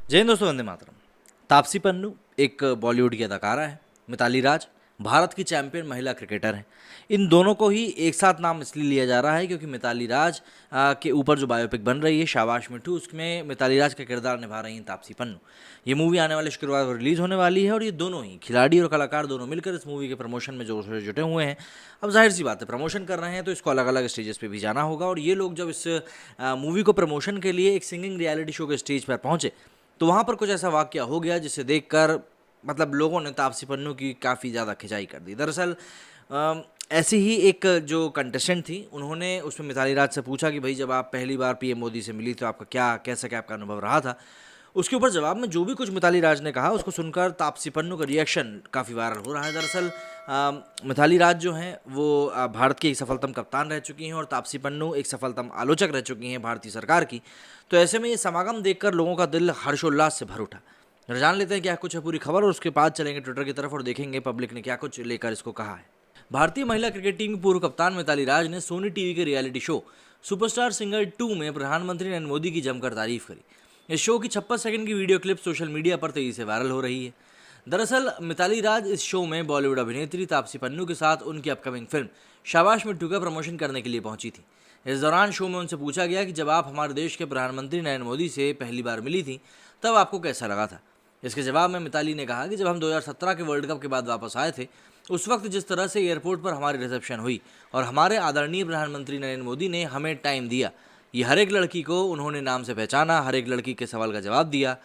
जय हिंद दोस्तों, वंदे मातरम। तापसी पन्नू एक बॉलीवुड की अदाकारा है। मिताली राज भारत की चैंपियन महिला क्रिकेटर हैं। इन दोनों को ही एक साथ नाम इसलिए लिया जा रहा है क्योंकि मिताली राज के ऊपर जो बायोपिक बन रही है शाबाश मिठू, उसमें मिताली राज का किरदार निभा रही हैं तापसी पन्नू। ये मूवी आने वाले शुक्रवार को रिलीज होने वाली है और ये दोनों ही खिलाड़ी और कलाकार दोनों मिलकर इस मूवी के प्रमोशन में जोर से जुटे हुए हैं। अब जाहिर सी बात है, प्रमोशन कर रहे हैं तो इसको अलग अलग स्टेजेस पे भी जाना होगा। और ये लोग जब इस मूवी को प्रमोशन के लिए एक सिंगिंग रियलिटी शो के स्टेज पर पहुंचे तो वहाँ पर कुछ ऐसा वाक़या हो गया जिसे देखकर मतलब लोगों ने तापसी पन्नू की काफ़ी ज़्यादा खिंचाई कर दी। दरअसल ऐसी ही एक जो कंटेस्टेंट थी, उन्होंने उसमें मिताली राज से पूछा कि भाई जब आप पहली बार पीएम मोदी से मिली तो आपका क्या आपका अनुभव रहा था। उसके ऊपर जवाब में जो भी कुछ मिताली राज ने कहा उसको सुनकर तापसी पन्नू का रिएक्शन काफ़ी वायरल हो रहा है। दरअसल मिताली राज जो हैं वो भारत की एक सफलतम कप्तान रह चुकी हैं और तापसी पन्नू एक सफलतम आलोचक रह चुकी हैं भारतीय सरकार की। तो ऐसे में ये समागम देखकर लोगों का दिल हर्षोल्लास से भर उठा। जान लेते हैं क्या कुछ है पूरी खबर और उसके बाद चलेंगे ट्विटर की तरफ और देखेंगे पब्लिक ने क्या कुछ लेकर इसको कहा है। भारतीय महिला क्रिकेट टीम की पूर्व कप्तान मिताली राज ने सोनी टीवी के रियलिटी शो सुपरस्टार सिंगर 2 में प्रधानमंत्री नरेंद्र मोदी की जमकर तारीफ करी। इस शो की 56 सेकंड की वीडियो क्लिप सोशल मीडिया पर तेजी से वायरल हो रही है। दरअसल मिताली राज इस शो में बॉलीवुड अभिनेत्री तापसी पन्नू के साथ उनकी अपकमिंग फिल्म शाबाश मिट्टू का प्रमोशन करने के लिए पहुंची थी। इस दौरान शो में उनसे पूछा गया कि जब आप हमारे देश के प्रधानमंत्री नरेंद्र मोदी से पहली बार मिली थी तब आपको कैसा लगा था। इसके जवाब में मिताली ने कहा कि जब हम 2017 के वर्ल्ड कप के बाद वापस आए थे उस वक्त जिस तरह से एयरपोर्ट पर हमारी रिसेप्शन हुई और हमारे आदरणीय प्रधानमंत्री नरेंद्र मोदी ने हमें टाइम दिया, ये हर एक लड़की को उन्होंने नाम से पहचाना, हर एक लड़की के सवाल का जवाब दिया।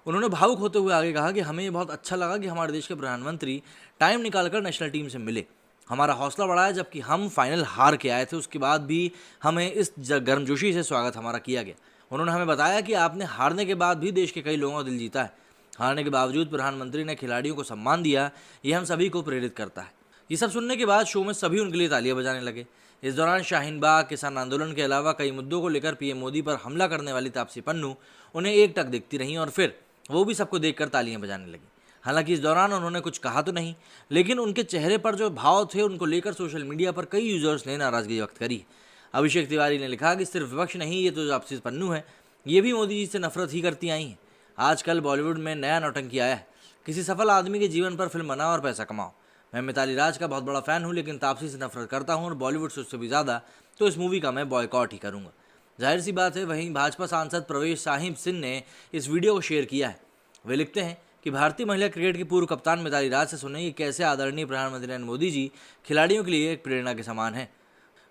उन्होंने भावुक होते हुए आगे कहा कि हमें ये बहुत अच्छा लगा कि हमारे देश के प्रधानमंत्री टाइम निकालकर नेशनल टीम से मिले, हमारा हौसला बढ़ाया। जबकि हम फाइनल हार के आए थे उसके बाद भी हमें इस गर्मजोशी से स्वागत हमारा किया गया। उन्होंने हमें बताया कि आपने हारने के बाद भी देश के कई लोगों का दिल जीता है, हारने के बावजूद प्रधानमंत्री ने खिलाड़ियों को सम्मान दिया, ये हम सभी को प्रेरित करता है। ये सब सुनने के बाद शो में सभी उनके लिए तालियां बजाने लगे। इस दौरान शाहीन बाग किसान आंदोलन के अलावा कई मुद्दों को लेकर पीएम मोदी पर हमला करने वाली तापसी पन्नू उन्हें एकटक देखती रहीं और फिर वो भी सबको देखकर तालियां बजाने लगी। हालांकि इस दौरान उन्होंने कुछ कहा तो नहीं, लेकिन उनके चेहरे पर जो भाव थे उनको लेकर सोशल मीडिया पर कई यूजर्स ने नाराजगी व्यक्त करी। अभिषेक तिवारी ने लिखा कि सिर्फ विपक्ष नहीं, ये तो तापसी पन्नू है, ये भी मोदी जी से नफरत ही करती आई हैं। आजकल बॉलीवुड में नया नौटंकी आया है, किसी सफल आदमी के जीवन पर फिल्म बनाओ और पैसा कमाओ। मैं मिताली राज का बहुत बड़ा फ़ैन हूँ, लेकिन तापसी से नफरत करता हूँ और बॉलीवुड से उससे भी ज़्यादा, तो इस मूवी का मैं बॉयकॉट ही करूँगा। जाहिर सी बात है। वहीं भाजपा सांसद प्रवेश साहिब सिंह ने इस वीडियो को शेयर किया है। वे लिखते हैं कि भारतीय महिला क्रिकेट की पूर्व कप्तान मिताली राज से सुने कि कैसे आदरणीय प्रधानमंत्री नरेंद्र मोदी जी खिलाड़ियों के लिए एक प्रेरणा के समान है।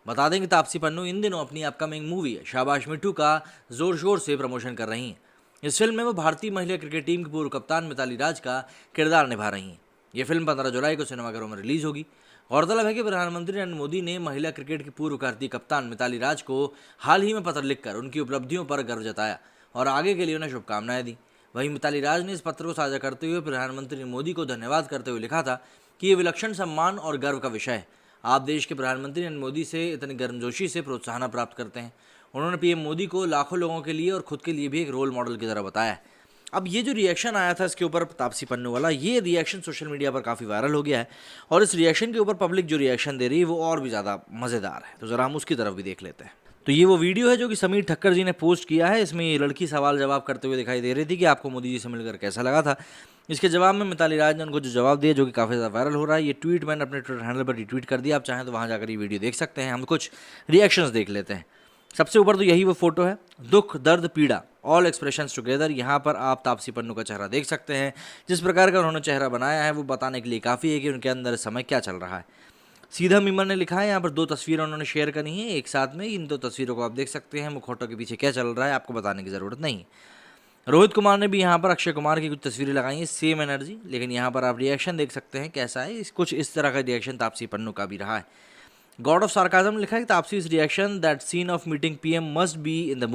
बता दें कि तापसी पन्नू इन दिनों अपनी अपकमिंग मूवी शाबाश मिट्टू का जोर शोर से प्रमोशन कर रही हैं। इस फिल्म में वो भारतीय महिला क्रिकेट टीम की पूर्व कप्तान मिताली राज का किरदार निभा रही हैं। ये फिल्म 15 जुलाई को सिनेमाघरों में रिलीज होगी। गौरतलब है कि प्रधानमंत्री नरेंद्र मोदी ने महिला क्रिकेट की पूर्व भारतीय कप्तान मिताली राज को हाल ही में पत्र लिखकर उनकी उपलब्धियों पर गर्व जताया और आगे के लिए उन्हें शुभकामनाएं दी। वहीं मिताली राज ने इस पत्र को साझा करते हुए प्रधानमंत्री मोदी को धन्यवाद करते हुए लिखा था कि ये विलक्षण सम्मान और गर्व का विषय है। आप देश के प्रधानमंत्री नरेंद्र मोदी से इतनी गर्मजोशी से प्रोत्साहन प्राप्त करते हैं। उन्होंने पीएम मोदी को लाखों लोगों के लिए और खुद के लिए भी एक रोल मॉडल की तरह बताया है। अब ये जो रिएक्शन आया था इसके ऊपर तापसी पन्नू वाला, ये रिएक्शन सोशल मीडिया पर काफ़ी वायरल हो गया है और इस रिएक्शन के ऊपर पब्लिक जो रिएक्शन दे रही है वो और भी ज़्यादा मज़ेदार है। तो ज़रा हम उसकी तरफ भी देख लेते हैं। तो ये वो वीडियो है जो कि समीर ठक्कर जी ने पोस्ट किया है। इसमें ये लड़की सवाल जवाब करते हुए दिखाई दे रही थी कि आपको मोदी जी से मिलकर कैसा लगा था। इसके जवाब में मिताली राज ने उनको जो जवाब दिया जो कि काफ़ी ज़्यादा वायरल हो रहा है। ये ट्वीट मैंने अपने ट्विटर हैंडल पर रिट्वीट कर दिया, आप चाहें तो वहाँ जाकर ये वीडियो देख सकते हैं। हम कुछ रिएक्शंस देख लेते हैं। सबसे ऊपर तो यही वो फोटो है, दुख दर्द पीड़ा ऑल एक्सप्रेशंस टुगेदर। यहाँ पर आप तापसी पन्नू का चेहरा देख सकते हैं। जिस प्रकार का उन्होंने चेहरा बनाया है वो बताने के लिए काफ़ी है कि उनके अंदर इस समय क्या चल रहा है। सीधा मीमर ने लिखा है, यहाँ पर 2 तस्वीरें उन्होंने शेयर करी हैं एक साथ में। इन 2 तस्वीरों को आप देख सकते हैं। मुखौटों के पीछे क्या चल रहा है आपको बताने की ज़रूरत नहीं। रोहित कुमार ने भी यहाँ पर अक्षय कुमार की कुछ तस्वीरें लगाई हैं, सेम एनर्जी। लेकिन यहाँ पर आप रिएक्शन देख सकते हैं कैसा है। कुछ इस तरह का रिएक्शन तापसी पन्नू का भी रहा है। गॉड ऑफ सार्काज़म लिखा है कि Taapsee's reaction that scene of meeting PM must be in the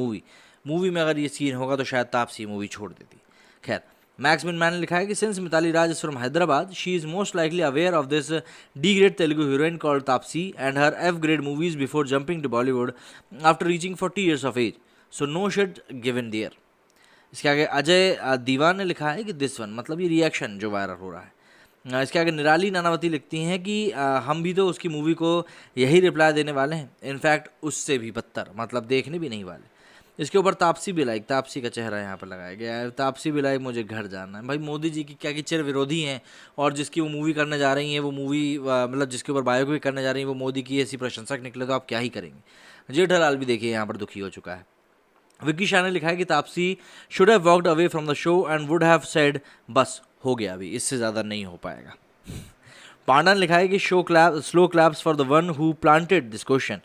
movie में अगर ये सीन होगा तो शायद तापसी मूवी छोड़ देती। खैर, मैक्स मैन ने लिखा है कि since Mithali Raj is from Hyderabad she is most likely aware of this D grade Telugu heroine called Taapsee and her F grade movies before jumping to Bollywood after reaching 40 years of age, so no shit given there. इसके आगे अजय दीवान ने लिखा है कि this one, मतलब ये reaction जो viral हो रहा है। इसके आगे निराली नानावती लिखती हैं कि हम भी तो उसकी मूवी को यही रिप्लाई देने वाले हैं, इनफैक्ट उससे भी बदतर, मतलब देखने भी नहीं वाले। इसके ऊपर तापसी भी लाइक, तापसी का चेहरा यहाँ पर लगाया गया है। तापसी भी लाइक, मुझे घर जाना है। भाई मोदी जी की क्या कि चिर विरोधी हैं, और जिसकी वो मूवी करने जा रही हैं, वो मूवी मतलब जिसके ऊपर बायोपिक करने जा रही हैं वो मोदी की ऐसी प्रशंसक निकले तो आप क्या ही करेंगे। जेठालाल भी देखिए यहाँ पर दुखी हो चुका है। विक्की शाह ने लिखा है कि Taapsee should have walked away from the show and would have said बस हो गया, अभी इससे ज़्यादा नहीं हो पाएगा। पांडा ने लिखा है कि slow claps for the one who planted this question.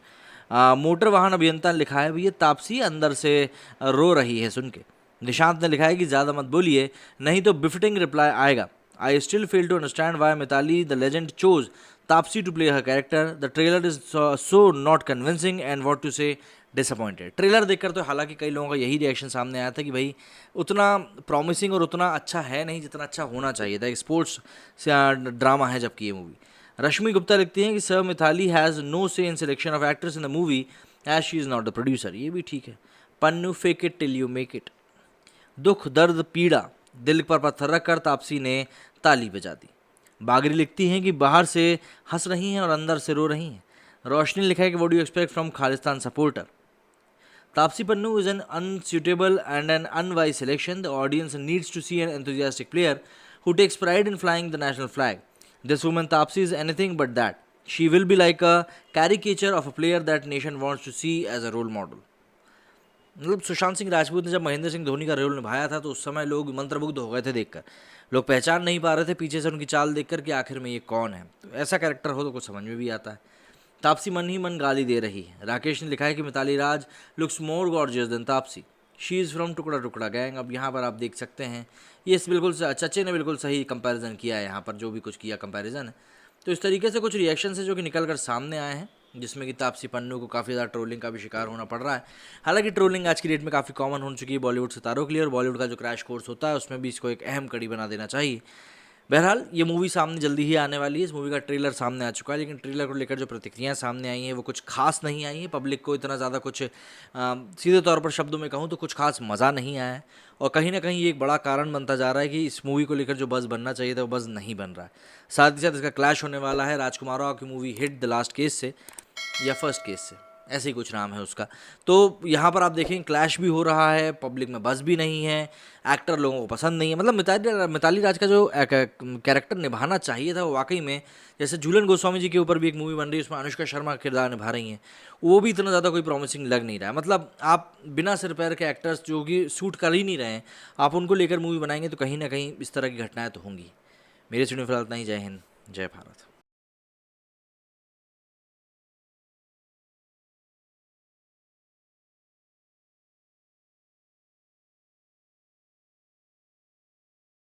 Motor वाहन अभियंता ने लिखा है भैया तापसी अंदर से रो रही है सुन के। निशांत ने लिखा है कि ज़्यादा मत बोलिए नहीं तो बिफिटिंग रिप्लाई आएगा। I still fail to understand why Mithali the legend chose Taapsee to play her character. The trailer is so not convincing and what to say disappointed. Trailer देखकर तो हालांकि कई लोगों का यही रिएक्शन सामने आया था कि भाई उतना प्रॉमिसिंग और उतना अच्छा है नहीं जितना अच्छा होना चाहिए था। एक स्पोर्ट्स ड्रामा है जबकि ये मूवी। रश्मि गुप्ता लिखती हैं कि sir Mitali has no say in selection of actress in the movie as she is not the producer. ये भी ठीक है। Pannu fake it till you make it. दुख दर्द पीड़ा दिल पर पत्थर रखकर तापसी ने ताली बजा दी। बागरी लिखती हैं कि बाहर से हंस रही हैं और अंदर से रो रही हैं। रोशनी लिखा है कि what do you expect from Khalistan supporter. Tapsi Pannu is an unsuitable and an unwise selection. The audience needs to see an enthusiastic player who takes pride in flying the national flag. This woman Tapsi is anything but that. She will be like a caricature of a player that nation wants to see as a role model. मतलब सुशांत सिंह राजपूत ने जब महेंद्र सिंह धोनी का role निभाया था तो उस समय लोग मंत्रमुग्ध हो गए थे देखकर। लोग पहचान नहीं पा रहे थे पीछे से उनकी चाल देखकर कि आखिर में ये कौन है। तो ऐसा कैरेक्टर हो तो कुछ समझ में भी आता है। तापसी मन ही मन गाली दे रही है। राकेश ने लिखा है कि Mithali Raj looks more gorgeous than Taapsee. She is from टुकड़ा टुकड़ा गैंग। अब यहाँ पर आप देख सकते हैं ये बिल्कुल चचे ने बिल्कुल सही कंपैरिजन किया है यहाँ पर, जो भी कुछ किया कंपैरिजन है। तो इस तरीके से कुछ रिएक्शन है जो कि निकल कर सामने आए हैं, जिसमें कि तापसी पन्नू को काफ़ी ज़्यादा ट्रोलिंग का भी शिकार होना पड़ रहा है। हालांकि ट्रोलिंग आज की डेट में काफ़ी कॉमन हो चुकी है बॉलीवुड सितारों के लिए, और बॉलीवुड का जो क्रैश कोर्स होता है उसमें भी इसको एक अहम कड़ी बना देना चाहिए। बहरहाल ये मूवी सामने जल्दी ही आने वाली है। इस मूवी का ट्रेलर सामने आ चुका है, लेकिन ट्रेलर को लेकर जो प्रतिक्रियाएं सामने आई हैं वो कुछ खास नहीं आई हैं। पब्लिक को इतना ज़्यादा कुछ सीधे तौर पर शब्दों में कहूँ तो कुछ खास मज़ा नहीं आया है, और कहीं ना कहीं ये एक बड़ा कारण बनता जा रहा है कि इस मूवी को लेकर जो बज़ बनना चाहिए था वो बज़ नहीं बन रहा है। साथ ही साथ इसका क्लैश होने वाला है राजकुमार राव की movie hit the last case से, या फर्स्ट केस से, ऐसे ही कुछ नाम है उसका। तो यहाँ पर आप देखें क्लैश भी हो रहा है, पब्लिक में बस भी नहीं है, एक्टर लोगों को पसंद नहीं है। मतलब मिताली राज का जो कैरेक्टर निभाना चाहिए था वो वाकई में, जैसे झूलन गोस्वामी जी के ऊपर भी एक मूवी बन रही है उसमें अनुष्का शर्मा किरदार निभा रही हैं, वो भी इतना ज़्यादा कोई प्रॉमिसिंग लग नहीं रहा है। मतलब आप बिना सिर पैर के एक्टर्स जो कि सूट कर ही नहीं रहे हैं, आप उनको लेकर मूवी बनाएंगे तो कहीं ना कहीं इस तरह की घटनाएँ तो होंगी। मेरे सुनने फिलहाल इतना ही। जय हिंद, जय भारत।